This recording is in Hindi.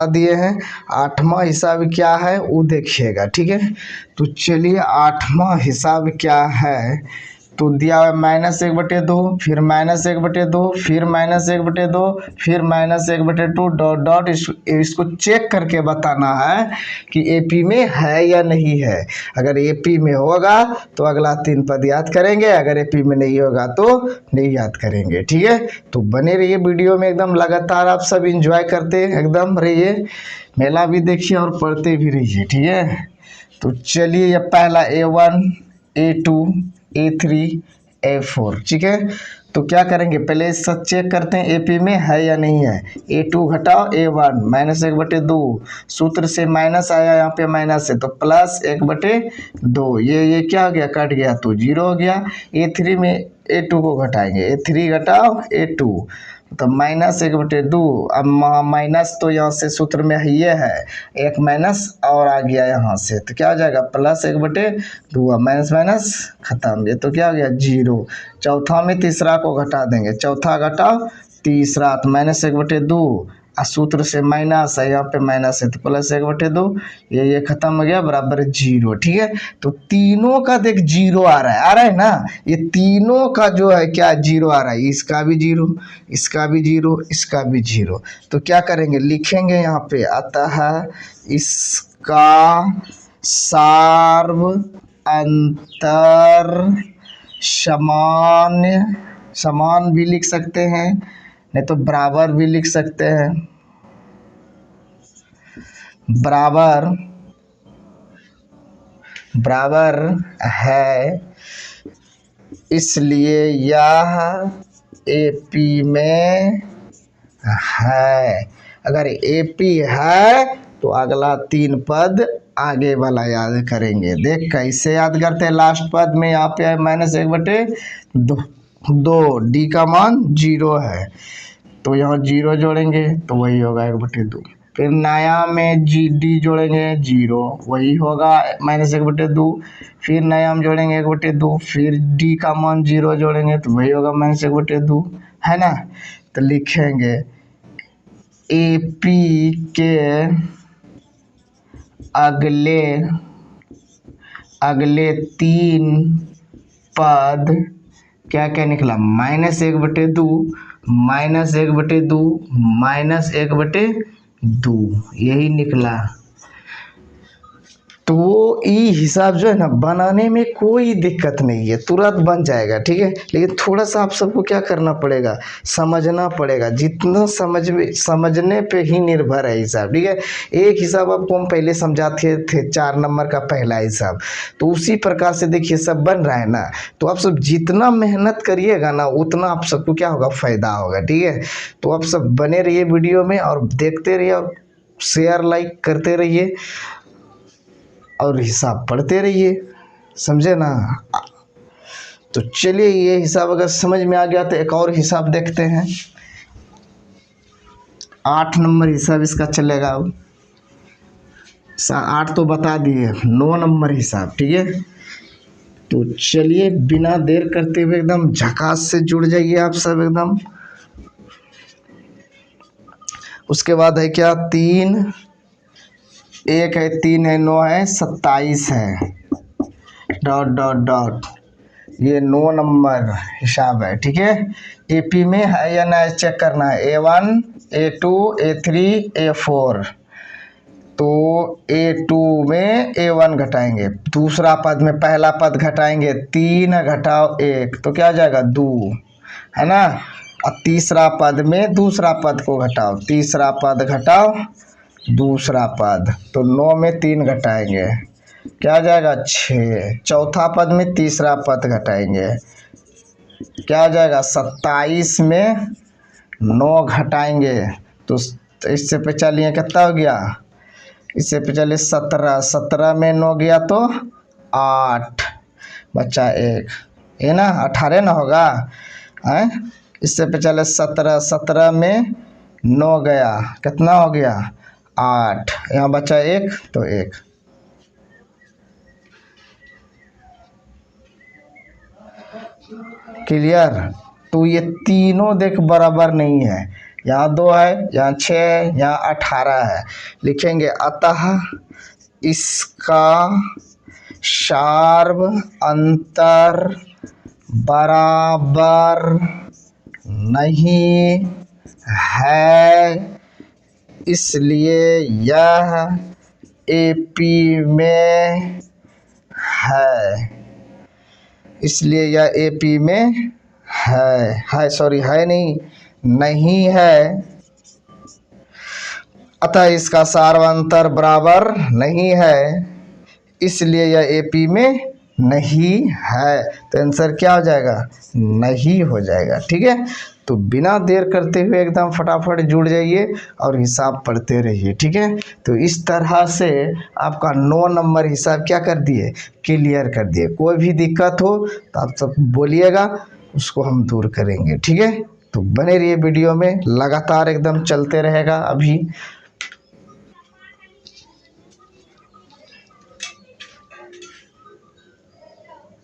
दिए हैं। आठवां हिसाब क्या है वो देखिएगा, ठीक है। तो चलिए आठवां हिसाब क्या है, तो दिया हुआ -1/2, फिर -1/2, फिर -1/2, फिर -1/2 डॉट डॉट इसको चेक करके बताना है कि एपी में है या नहीं है। अगर एपी में होगा तो अगला 3 पद याद करेंगे, अगर एपी में नहीं होगा तो नहीं याद करेंगे, ठीक है। तो बने रहिए वीडियो में, एकदम लगातार आप सब इंजॉय करते एकदम रहिए, मेला भी देखिए और पढ़ते भी रहिए, ठीक है। तो चलिए ये पहला A1 A2 A3 A4, ठीक है। तो क्या करेंगे, पहले सब चेक करते हैं एपी में है या नहीं है। A2 घटाओ A1 -1/2, सूत्र से माइनस आया, यहाँ पे माइनस है तो +1/2, ये क्या हो गया, कट गया तो 0 हो गया। A3 में A2 को घटाएंगे, A3 घटाओ A2 तो -1/2। अब माइनस तो यहाँ से सूत्र में ये है, एक माइनस और आ गया यहाँ से, तो क्या हो जाएगा +1/2, माइनस माइनस खत्म, ये तो क्या हो गया 0। चौथा में तीसरा को घटा देंगे, चौथा घटाओ तीसरा तो -1/2, और सूत्र से माइनस है, यहाँ पे माइनस है तो +1/2, ये खत्म हो गया बराबर 0, ठीक है। तो तीनों का देख 0 आ रहा है ना, ये तीनों का जो है क्या 0 आ रहा है, इसका भी 0, इसका भी 0, इसका भी 0। तो क्या करेंगे, लिखेंगे यहाँ पे, अतः इसका सार्व अंतर सामान्य, समान भी लिख सकते हैं, नहीं तो बराबर भी लिख सकते हैं, बराबर है, इसलिए यह एपी में है। अगर एपी है तो अगला 3 पद आगे वाला याद करेंगे। देख कैसे याद करते हैं, लास्ट पद में यहाँ पे है -1/2, डी का मान 0 है तो यहाँ 0 जोड़ेंगे तो वही होगा 1/2। फिर नया में डी जोड़ेंगे 0, वही होगा -1/2। फिर नया में जोड़ेंगे 1/2, फिर डी का मान 0 जोड़ेंगे तो वही होगा -1/2, है ना। तो लिखेंगे एपी के अगले 3 पद क्या क्या निकला, -1/2, -1/2, -1/2, यही निकला। तो ये हिसाब जो है ना बनाने में कोई दिक्कत नहीं है, तुरंत बन जाएगा, ठीक है। लेकिन थोड़ा सा आप सबको क्या करना पड़ेगा, समझना पड़ेगा, जितना समझने पे ही निर्भर है हिसाब, ठीक है। एक हिसाब आपको हम पहले समझाते थे 4 नंबर का पहला हिसाब, तो उसी प्रकार से देखिए सब बन रहा है ना। तो आप सब जितना मेहनत करिएगा ना उतना आप सबको क्या होगा, फायदा होगा, ठीक है। तो आप सब बने रहिए वीडियो में और देखते रहिए और शेयर लाइक करते रहिए और हिसाब पढ़ते रहिए, समझे ना। तो चलिए ये हिसाब अगर समझ में आ गया तो एक और हिसाब देखते हैं। 8 नंबर हिसाब इसका चलेगा। 8 तो बता दिए, 9 नंबर हिसाब, ठीक है। तो चलिए बिना देर करते हुए एकदम झकास से जुड़ जाइए आप सब एकदम। उसके बाद है क्या, 3, 1 है, 3 है, 9 है, 27 है, डॉट डॉट डॉट, ये 9 नंबर हिसाब है, ठीक है। एपी में है या ना चेक करना है, A1 A2 A3 A4। तो A2 में A1 घटाएंगे, दूसरा पद में पहला पद घटाएंगे, 3 घटाओ 1 तो क्या हो जाएगा 2, है ना। और तीसरा पद में दूसरा पद को घटाओ, तीसरा पद घटाओ दूसरा पद, तो 9 में 3 घटाएंगे क्या आ जाएगा 6। चौथा पद में तीसरा पद घटाएंगे क्या आ जाएगा 27 में 9 घटाएंगे तो इससे पे चलिए कितना हो गया, इससे पे चलिए 17, 17 में 9 गया तो 8, बच्चा 1, ये ना 18 ना होगा है। इससे पे चले 17, 17 में 9 गया कितना हो गया 8, यहाँ बचा 1 तो 1। क्लियर। तो ये तीनों देख बराबर नहीं है, यहाँ 2 है, यहाँ 6 है, यहाँ 18 है। लिखेंगे अतः इसका शार्व अंतर बराबर नहीं है, इसलिए यह एपी में है। इसलिए यह एपी में है सॉरी है नहीं है। अतः इसका सार्वंतर बराबर नहीं है, इसलिए यह एपी में नहीं है। तो आंसर क्या हो जाएगा? नहीं हो जाएगा। ठीक है, तो बिना देर करते हुए एकदम फटाफट जुड़ जाइए और हिसाब पढ़ते रहिए। ठीक है, तो इस तरह से आपका 9 नंबर हिसाब क्या कर दिए? क्लियर कर दिए। कोई भी दिक्कत हो तो आप सब बोलिएगा, उसको हम दूर करेंगे। ठीक है, तो बने रहिए वीडियो में, लगातार एकदम चलते रहेगा अभी।